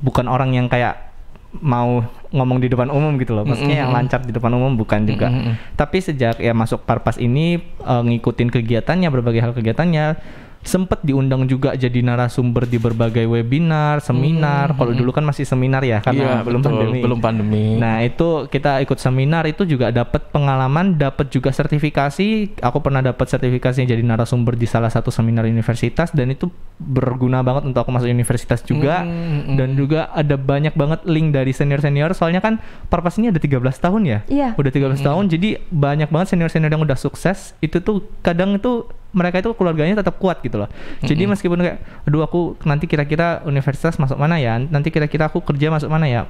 bukan orang yang kayak mau ngomong di depan umum gitu loh, maksudnya yang lancar di depan umum bukan juga. Tapi sejak ya masuk Parpas ini ngikutin kegiatannya, berbagai hal kegiatannya, sempet diundang juga jadi narasumber di berbagai webinar, seminar. Kalau dulu kan masih seminar ya, karena belum pandemi. Nah itu kita ikut seminar itu juga dapat pengalaman, dapat juga sertifikasi. Aku pernah dapat sertifikasi jadi narasumber di salah satu seminar universitas, dan itu berguna banget untuk aku masuk universitas juga. Dan juga ada banyak banget link dari senior-senior, soalnya kan Parpas ini ada 13 tahun ya. Udah 13 tahun, jadi banyak banget senior-senior yang udah sukses. Itu tuh kadang itu mereka itu keluarganya tetap kuat gitu loh. Jadi meskipun kayak, aduh aku nanti kira-kira universitas masuk mana ya, nanti kira-kira aku kerja masuk mana ya,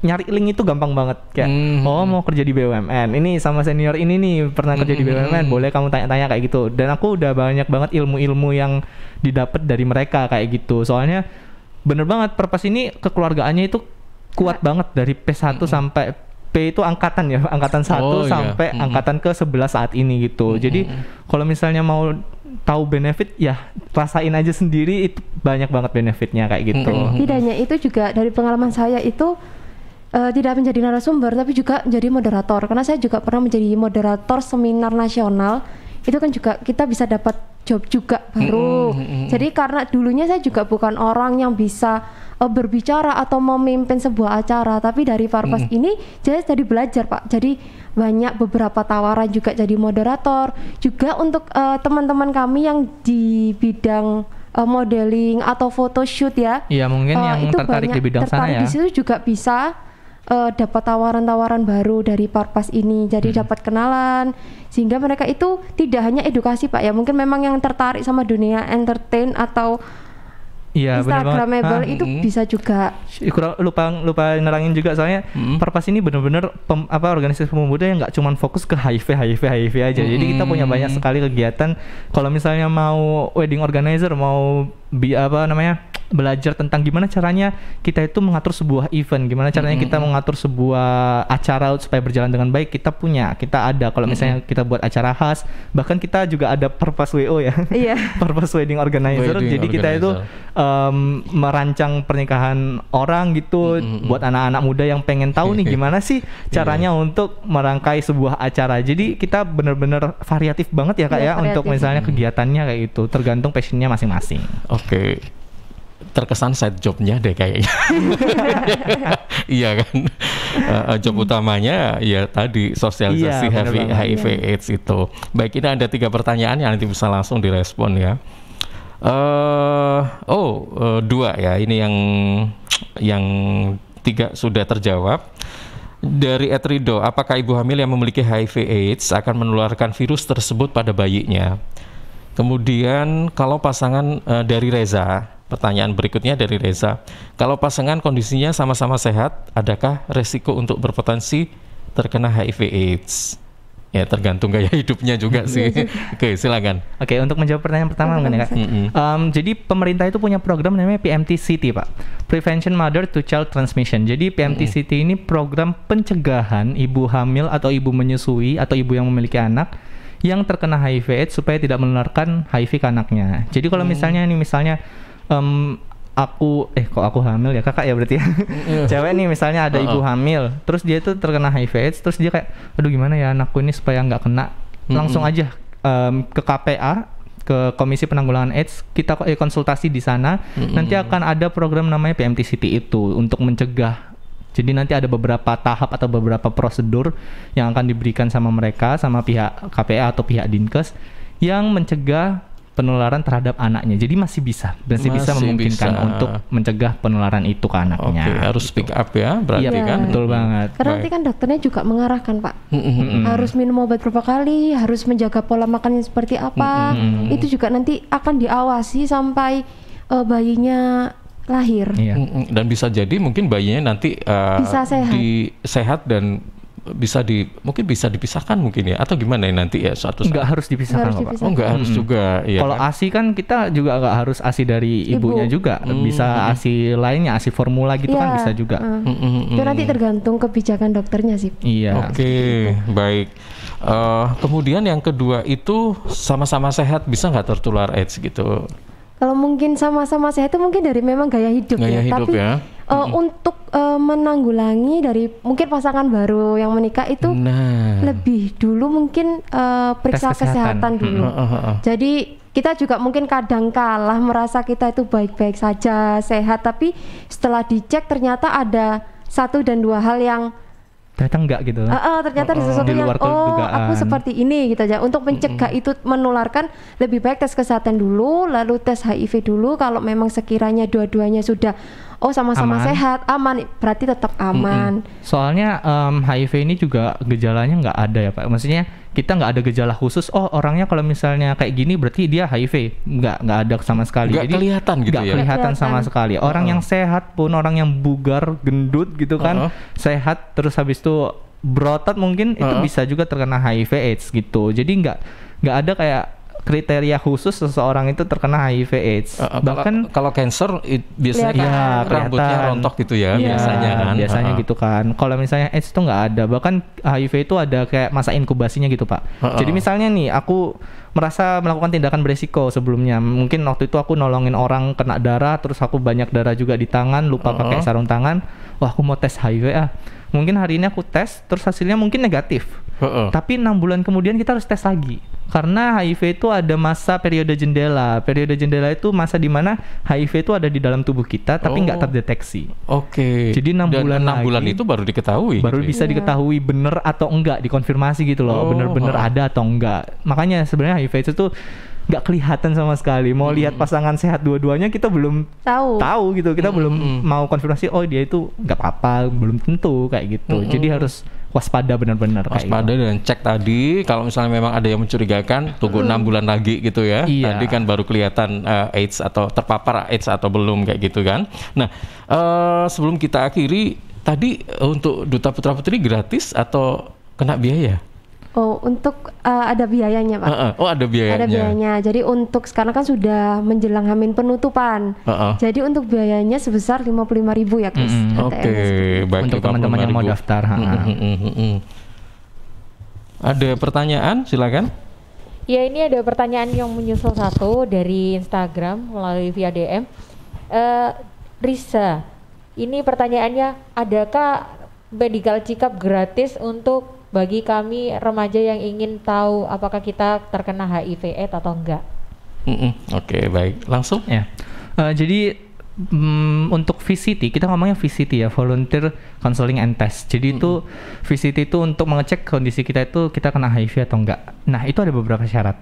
nyari link itu gampang banget. Kayak oh mau kerja di BUMN, ini sama senior ini nih pernah kerja di BUMN, boleh kamu tanya-tanya kayak gitu. Dan aku udah banyak banget ilmu-ilmu yang didapat dari mereka kayak gitu. Soalnya bener banget Parpas ini kekeluargaannya itu kuat banget dari P1 sampai P itu angkatan ya, angkatan 1 sampai angkatan ke-11 saat ini gitu. Jadi kalau misalnya mau tahu benefit ya rasain aja sendiri, itu banyak banget benefitnya kayak gitu. Tidak hanya itu, juga dari pengalaman saya itu tidak menjadi narasumber tapi juga menjadi moderator, karena saya juga pernah menjadi moderator seminar nasional. Itu kan juga kita bisa dapat job juga baru. Jadi karena dulunya saya juga bukan orang yang bisa berbicara atau memimpin sebuah acara, tapi dari Farpas ini saya jadi belajar Pak. Jadi banyak beberapa tawaran juga jadi moderator, juga untuk teman-teman kami yang di bidang modeling atau photoshoot ya. Iya, mungkin yang itu tertarik di bidang sana ya. Di situ juga bisa dapat tawaran-tawaran baru dari Farpas ini. Jadi dapat kenalan, sehingga mereka itu tidak hanya edukasi Pak ya, mungkin memang yang tertarik sama dunia entertain atau Instagramable itu bisa juga. Lupa nerangin juga soalnya Farpas ini benar-benar organisasi pemuda yang nggak cuma fokus ke HIV aja. Jadi kita punya banyak sekali kegiatan. Kalau misalnya mau wedding organizer, mau belajar tentang gimana caranya kita itu mengatur sebuah event, gimana caranya kita mengatur sebuah acara supaya berjalan dengan baik, kita ada. Kalau misalnya kita buat acara khas, bahkan kita juga ada Farpas WO ya. Farpas Wedding Organizer. Jadi kita itu merancang pernikahan orang gitu buat anak-anak muda yang pengen tahu nih gimana sih caranya untuk merangkai sebuah acara. Jadi kita benar-benar variatif banget ya Kak ya untuk misalnya kegiatannya kayak gitu, tergantung passionnya masing-masing. Oke. Terkesan side jobnya deh kayaknya. Iya kan. Job utamanya ya tadi sosialisasi HIV AIDS itu. Baik, ini ada 3 pertanyaan yang nanti bisa langsung direspon ya. 2 ya, ini yang 3 sudah terjawab. Dari Etrido, apakah ibu hamil yang memiliki HIV AIDS akan menularkan virus tersebut pada bayinya? Kemudian kalau pasangan dari Reza, pertanyaan berikutnya dari Reza, kalau pasangan kondisinya sama-sama sehat, adakah resiko untuk berpotensi terkena HIV AIDS? Ya tergantung gaya hidupnya juga sih. Oke, silakan. Oke, untuk menjawab pertanyaan pertama mungkin ya Kak. Jadi pemerintah itu punya program namanya PMTCT Pak, Prevention Mother to Child Transmission. Jadi PMTCT ini program pencegahan ibu hamil atau ibu menyusui atau ibu yang memiliki anak yang terkena HIV AIDS supaya tidak menularkan HIV ke anaknya. Jadi kalau misalnya aku hamil ya Kakak ya berarti ya. Cewek nih misalnya ada ibu hamil, terus dia tuh terkena HIV AIDS, terus dia kayak aduh gimana ya anakku ini supaya nggak kena, langsung aja ke KPA, ke Komisi Penanggulangan AIDS, kita konsultasi di sana. Nanti akan ada program namanya PMTCT itu untuk mencegah. Jadi nanti ada beberapa tahap atau beberapa prosedur yang akan diberikan sama mereka, sama pihak KPA atau pihak Dinkes yang mencegah penularan terhadap anaknya. Jadi masih bisa memungkinkan untuk mencegah penularan itu ke anaknya. Oke, harus speak up ya, berarti kan. Betul banget. Karena nanti kan dokternya juga mengarahkan Pak. Harus minum obat berapa kali, harus menjaga pola makannya seperti apa. Itu juga nanti akan diawasi sampai bayinya lahir. Dan bisa jadi mungkin bayinya nanti bisa sehat dan mungkin bisa dipisahkan mungkin ya, atau gimana ya nanti ya suatu saat? Nggak harus dipisahkan Pak. Nggak harus juga ya. Kalau ASI kan kita juga nggak harus ASI dari ibunya juga, bisa ASI lainnya, ASI formula gitu kan bisa juga. Itu nanti tergantung kebijakan dokternya sih. Iya. Oke, baik. Kemudian yang kedua itu sama-sama sehat bisa nggak tertular AIDS gitu? Kalau mungkin sama-sama sehat itu mungkin dari memang gaya hidup tapi untuk menanggulangi dari mungkin pasangan baru yang menikah itu lebih dulu mungkin periksa kesehatan dulu. Jadi kita juga mungkin kadang kala merasa kita itu baik-baik saja, sehat, tapi setelah dicek ternyata ada 1 dan 2 hal yang ternyata enggak gitu. Ternyata ada sesuatu yang aku seperti ini gitu aja. Untuk mencegah itu menularkan, lebih baik tes kesehatan dulu, lalu tes HIV dulu. Kalau memang sekiranya dua-duanya sudah sama-sama sehat, aman, berarti tetap aman. Soalnya HIV ini juga gejalanya nggak ada ya Pak. Maksudnya kita nggak ada gejala khusus. Orangnya kalau misalnya kayak gini berarti dia HIV. Nggak ada sama sekali. Nggak kelihatan gitu ya? Nggak kelihatan sama sekali. Orang yang sehat pun, orang yang bugar, gendut gitu kan, sehat terus habis itu berotot mungkin itu bisa juga terkena HIV/AIDS gitu. Jadi nggak ada kayak kriteria khusus seseorang itu terkena HIV/AIDS. Bahkan kalau cancer biasanya rambutnya rontok gitu ya, biasanya kan. Biasanya gitu kan. Kalau misalnya AIDS itu nggak ada. Bahkan HIV itu ada kayak masa inkubasinya gitu Pak. Jadi misalnya nih aku merasa melakukan tindakan beresiko sebelumnya. Mungkin waktu itu aku nolongin orang kena darah, terus aku banyak darah juga di tangan, lupa pakai sarung tangan. Wah aku mau tes HIV Mungkin hari ini aku tes, terus hasilnya mungkin negatif. Tapi 6 bulan kemudian kita harus tes lagi. Karena HIV itu ada masa periode jendela. Periode jendela itu masa di mana HIV itu ada di dalam tubuh kita tapi nggak terdeteksi. Jadi 6 bulan itu baru diketahui. Baru bisa diketahui bener atau enggak, dikonfirmasi gitu loh. Bener-bener ada atau enggak. Makanya sebenarnya HIV itu nggak kelihatan sama sekali. Mau lihat pasangan sehat dua-duanya kita belum tahu gitu. Kita belum mau konfirmasi dia itu nggak apa-apa, belum tentu kayak gitu. Jadi harus waspada benar-benar. Waspada dan cek tadi kalau misalnya memang ada yang mencurigakan, tunggu 6 bulan lagi gitu ya. Tadi kan baru kelihatan AIDS atau terpapar AIDS atau belum kayak gitu kan. Nah, sebelum kita akhiri, tadi untuk Duta Putra Putri gratis atau kena biaya? Untuk ada biayanya, Pak. Ada biayanya. Ada biayanya. Jadi untuk sekarang kan sudah menjelang Hamin penutupan. Jadi untuk biayanya sebesar 55.000 ya, guys. Baik untuk teman-teman yang mau daftar. Ada pertanyaan? Silakan. Ya, ini ada pertanyaan yang menyusul satu dari Instagram melalui via DM. Risa, ini pertanyaannya, adakah medical check-up gratis untuk bagi kami remaja yang ingin tahu apakah kita terkena HIV/AIDS atau enggak? Baik, langsung ya. Jadi untuk VCT, kita ngomongnya VCT ya, Volunteer Counseling and Test. Jadi itu VCT itu untuk mengecek kondisi kita itu kita kena HIV atau enggak. Nah, itu ada beberapa syarat.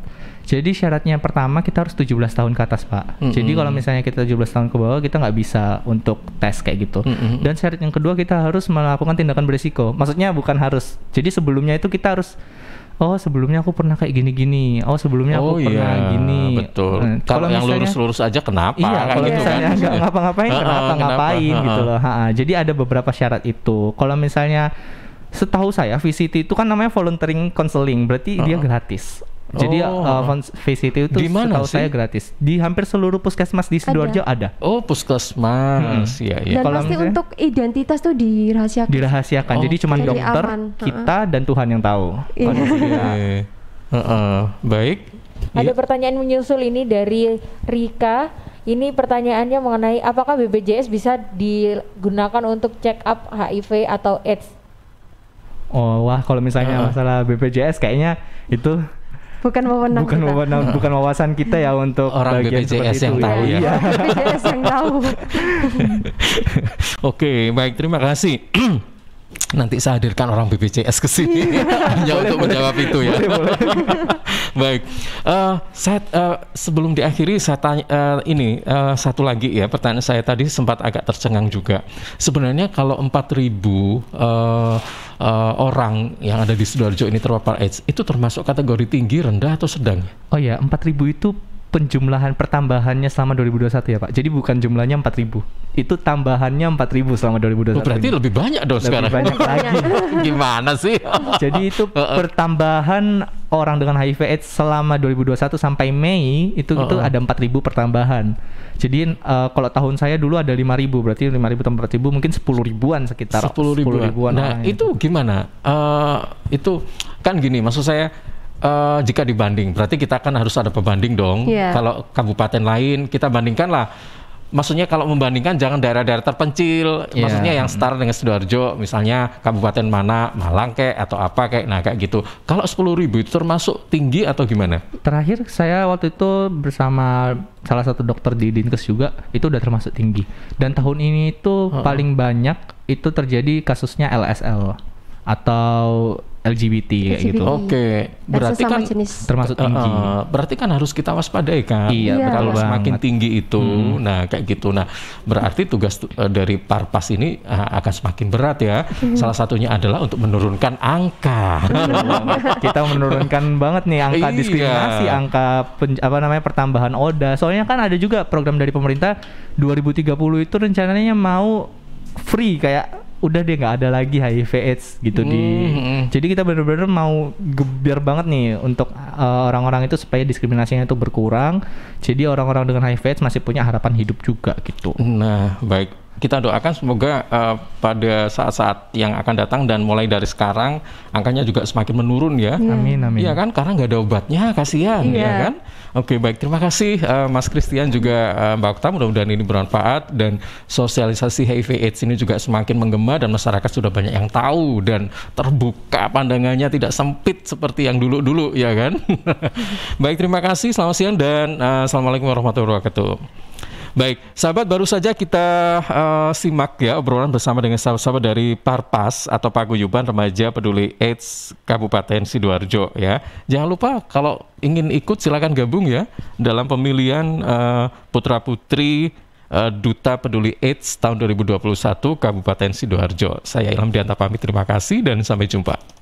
Jadi syaratnya pertama kita harus 17 tahun ke atas, Pak. Jadi kalau misalnya kita 17 tahun ke bawah kita nggak bisa untuk tes kayak gitu. Dan syarat yang kedua kita harus melakukan tindakan berisiko. Maksudnya bukan harus. Jadi sebelumnya itu kita harus sebelumnya aku pernah kayak gini-gini. Sebelumnya aku pernah gini. Betul. Kalau yang lurus-lurus aja kenapa? Iya, kalau gitu misalnya nggak ngapa-ngapain kenapa ngapain gitu loh. Jadi ada beberapa syarat itu. Kalau misalnya setahu saya VCT itu kan namanya volunteering counseling, berarti dia gratis. Jadi VCT itu setahu saya gratis. Di hampir seluruh puskesmas di Sidoarjo ada. Puskesmas. Dan pasti untuk identitas tuh dirahasiakan. Dirahasiakan. Jadi cuma dokter, kita dan Tuhan yang tahu. Baik. Ada pertanyaan menyusul ini dari Rika. Ini pertanyaannya mengenai apakah BPJS bisa digunakan untuk check up HIV atau AIDS? Kalau misalnya masalah BPJS kayaknya itu bukan wawasan kita ya untuk orang BPJS yang tahu ya. BPJS yang tahu. Oke, baik, terima kasih. Nanti saya hadirkan orang BPJS ke sini hanya untuk menjawab itu ya. Baik, sebelum diakhiri saya tanya satu lagi ya, pertanyaan saya tadi sempat agak tercengang juga. Sebenarnya kalau 4.000 orang yang ada di Sidoarjo ini terpapar AIDS, itu termasuk kategori tinggi, rendah atau sedang? 4.000 itu penjumlahan pertambahannya selama 2021 ya, Pak. Jadi bukan jumlahnya 4.000. Itu tambahannya 4.000 selama 2021. Berarti lebih banyak dong sekarang. Lebih banyak lagi. Gimana sih? Jadi itu pertambahan orang dengan HIV/AIDS selama 2021 sampai Mei itu ada 4.000 pertambahan. Jadi kalau tahun saya dulu ada 5.000, berarti 5.000 tambah 4.000 mungkin 10.000-an sekitar 10.000-an. Nah, itu gimana? Itu kan gini, maksud saya jika dibanding, berarti kita kan harus ada pembanding dong. Kalau kabupaten lain kita bandingkan lah. Maksudnya kalau membandingkan jangan daerah-daerah terpencil, maksudnya yang setara dengan Sidoarjo, misalnya kabupaten mana, Malang atau apa kayak gitu. Kalau 10.000 itu termasuk tinggi atau gimana? Terakhir saya waktu itu bersama salah satu dokter di Dinkes juga, itu udah termasuk tinggi. Dan tahun ini itu paling banyak itu terjadi kasusnya LSL atau LGBT kayak gitu. Berarti kan termasuk tinggi. Berarti kan harus kita waspadai kan. Kalau semakin tinggi itu, nah kayak gitu. Nah, berarti tugas dari Parpas ini akan semakin berat ya. Salah satunya adalah untuk menurunkan angka. Kita menurunkan banget nih angka diskriminasi, angka pertambahan ODA. Soalnya kan ada juga program dari pemerintah 2030 itu rencananya mau free, kayak udah deh nggak ada lagi HIV/AIDS gitu jadi kita benar-benar mau geber banget nih untuk orang-orang itu supaya diskriminasinya itu berkurang, jadi orang-orang dengan HIV/AIDS masih punya harapan hidup juga gitu. Nah, baik, kita doakan semoga pada saat-saat yang akan datang dan mulai dari sekarang angkanya juga semakin menurun ya. Amin. Iya kan, karena nggak ada obatnya, kasihan ya kan. Oke, baik. Terima kasih Mas Christian juga Mbak Okta. Mudah-mudahan ini bermanfaat dan sosialisasi HIV/AIDS ini juga semakin menggema dan masyarakat sudah banyak yang tahu dan terbuka pandangannya, tidak sempit seperti yang dulu-dulu, ya kan? Baik, terima kasih. Selamat siang dan assalamualaikum warahmatullahi wabarakatuh. Baik, sahabat, baru saja kita simak ya obrolan bersama dengan sahabat-sahabat dari Parpas atau Paguyuban Remaja Peduli AIDS Kabupaten Sidoarjo ya. Jangan lupa kalau ingin ikut silakan gabung ya dalam pemilihan putra-putri Duta Peduli AIDS tahun 2021 Kabupaten Sidoarjo. Saya Ilham Dianta pamit, terima kasih dan sampai jumpa.